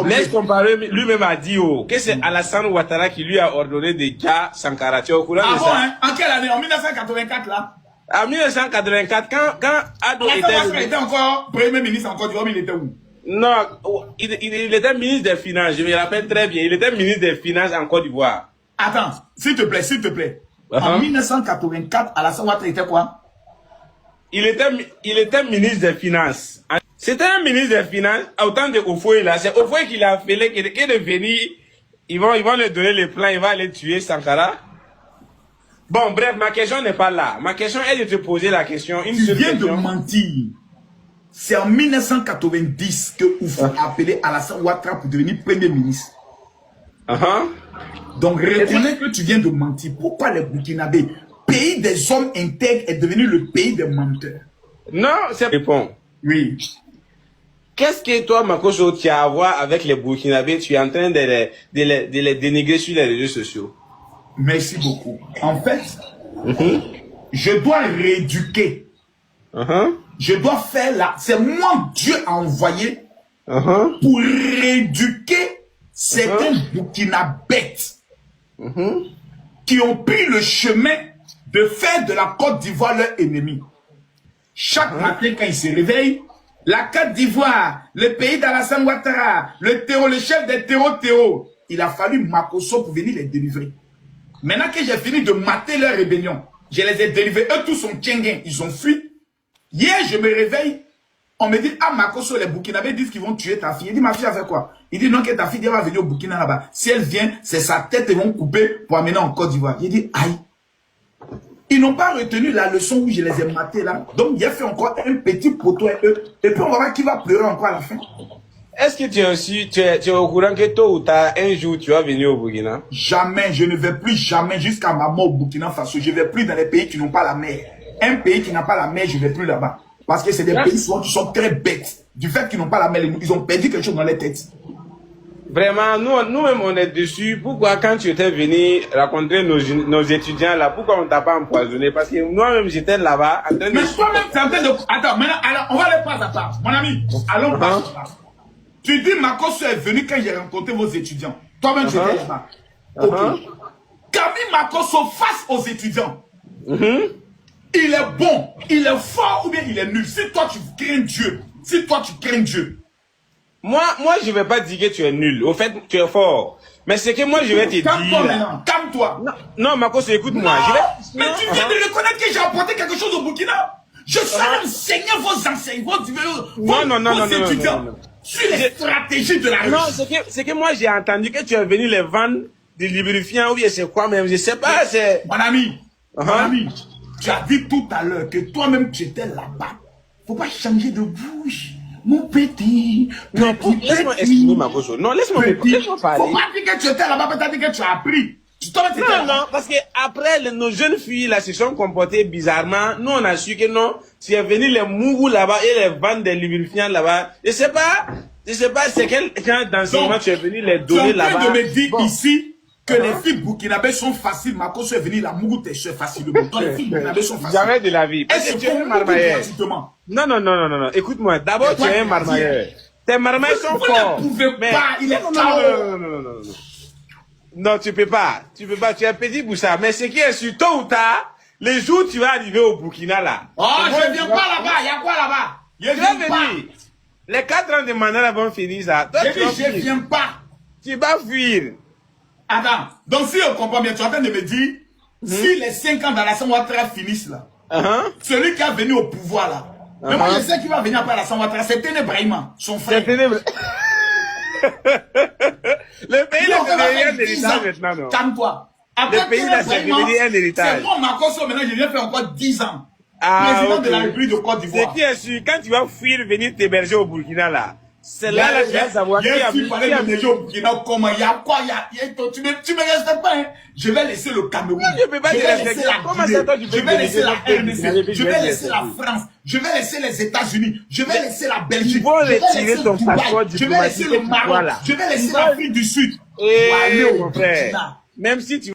Laisse comparer, lui-même a dit que c'est Alassane Ouattara qui lui a ordonné de Dia Sankara. Tu es au courant de ça? Hein? En quelle année? En 1984 là? En 1984, quand Ado était encore Premier ministre encore du il était où? Non, il était ministre des Finances, je me rappelle très bien. Il était ministre des Finances en Côte d'Ivoire. Attends, s'il te plaît, s'il te plaît. En 1984, Alassane Ouattara était quoi? Il était ministre des Finances. C'était un ministre des Finances, autant de Ofoe là. C'est Ofoe qui l'a appelé, qui est venu. Ils vont lui donner les plans, il va aller tuer Sankara. Bon, bref, ma question n'est pas là. Ma question est de te poser la question. Tu viens de mentir. C'est en 1990 que Oufou a appelé Alassane Ouattara pour devenir Premier ministre. Donc, reconnais que tu viens de mentir. Pourquoi les Burkinabés, pays des hommes intègres, est devenu le pays des menteurs? Non, c'est répond. Oui. Qu'est-ce que toi, Makoso, tu as à voir avec les Burkinabés? Tu es en train de les dénigrer sur les réseaux sociaux. Merci beaucoup. En fait, je dois rééduquer. Je dois faire là. C'est moi, Dieu a envoyé pour rééduquer certains Burkinabés qui ont pris le chemin de faire de la Côte d'Ivoire leur ennemi. Chaque matin, quand ils se réveillent, la Côte d'Ivoire, le pays d'Alassane Ouattara, le chef des terreaux, il a fallu Makoso pour venir les délivrer. Maintenant que j'ai fini de mater leur rébellion, je les ai délivrés. Eux tous sont tchenguins, ils ont fui. Hier, je me réveille, on me dit, ah Makoso, les Burkinabés disent qu'ils vont tuer ta fille. Il dit, ma fille a fait quoi? Il dit, non, que ta fille va venir au Burkina là-bas. Si elle vient, c'est sa tête, ils vont couper pour amener en Côte d'Ivoire. Il dit, aïe. Ils n'ont pas retenu la leçon où je les ai matés là. Donc, il a fait encore un petit poteau à eux. Et puis, on va voir qui va pleurer encore à la fin. Est-ce que tu es au courant que tôt ou tard, un jour, tu vas venir au Burkina? Jamais, je ne vais plus jamais jusqu'à ma mort au Burkina Faso. Je ne vais plus dans les pays qui n'ont pas la mer. Un pays qui n'a pas la mer, je ne vais plus là-bas. Parce que c'est des pays souvent qui sont très bêtes. Du fait qu'ils n'ont pas la mer, ils ont perdu quelque chose dans les têtes. Vraiment, nous-mêmes, on est dessus. Pourquoi, quand tu étais venu rencontrer nos étudiants là, pourquoi on t'a pas empoisonné? Parce que moi-même, j'étais là-bas en train de... Mais toi-même, tu es en train de... Attends, maintenant, alors, on va aller pas à part. Mon ami, allons pas à part. Tu dis, Makoso est venu quand j'ai rencontré vos étudiants. Toi-même, tu étais là-bas. Ok. Camille Makoso face aux étudiants. Il est bon, il est fort ou bien il est nul. Si toi, tu crains Dieu, Moi, je vais pas dire que tu es nul. Au fait, tu es fort. Mais c'est que moi, je vais te dire... Calme-toi maintenant, calme-toi. Non, Makoso, écoute-moi. Mais tu viens de reconnaître que j'ai apporté quelque chose au Burkina. Je sais enseigner vos enseignants, vos étudiants sur les stratégies de la Russie. Non, c'est que moi, j'ai entendu que tu es venu les vendre des lubrifiants ou bien c'est quoi même. Je sais pas, c'est... Mon ami, tu as dit tout à l'heure que toi-même, tu étais là-bas. Faut pas changer de bouche. Mon petit. Non, laisse-moi exprimer ma bouche. Non, laisse-moi parler. Faut pas dire que tu étais là-bas, peut-être que tu as appris. Non, parce que après, nos jeunes filles là se sont comportées bizarrement. Nous, on a su que non, tu es venu les mougous là-bas et les vendre des lubrifiants là-bas. Je sais pas c'est quel genre d'enseignement tu es venu les donner là-bas. Tu es en train de me dire ici que les filles burkinabées sont faciles. Makoso est venu la mougou t'es facilement. Les filles burkinabées sont faciles. Jamais de la vie. Est-ce que tu es un marmailleur? Non. Écoute-moi. D'abord, tu es un marmailleur. Tes marmailles sont forts. Vous ne pouvez pas. Il est non. Non, tu peux pas. Tu es un petit boussard. Mais ce qui est sûr, tôt ou tard, les jours où tu vas arriver au Burkina là. Oh, je viens pas là-bas. Il y a quoi là-bas? Je viens venir. Les 4 ans de mandat vont finir ça. Toi, je viens pas. Tu vas fuir. Attends. Donc si on comprend bien, tu es en train de me dire, si les 5 ans d'Alassane Ouattara finissent là, celui qui est venu au pouvoir là, mais moi je sais qu'il va venir après Alassane Ouattara, c'est Téné Brahima, son frère. Le pays là, c'est devenu un héritage maintenant, non? Calme-toi. Le pays là, c'est devenu un héritage. C'est moi, Makoso, maintenant, je viens faire encore 10 ans. Président de la République de Côte d'Ivoire. C'est qui est sûr, quand tu vas fuir, venir t'héberger au Burkina là, c'est là que tu vas savoir qui a vu. Au Burkina, comment, il y a quoi, tu me respectes pas, hein? Je vais laisser le Cameroun. Non, je peux pas te respecter. Comment ça, toi, tu peux je vais laisser la RDC. Je vais laisser la France. Je vais laisser les États-Unis. Je vais laisser la Belgique. Ils vont retirer ton passeport diplomatique. Je vais laisser le Maroc. Je vais laisser l'Afrique du Sud. Et mon frère, même si tu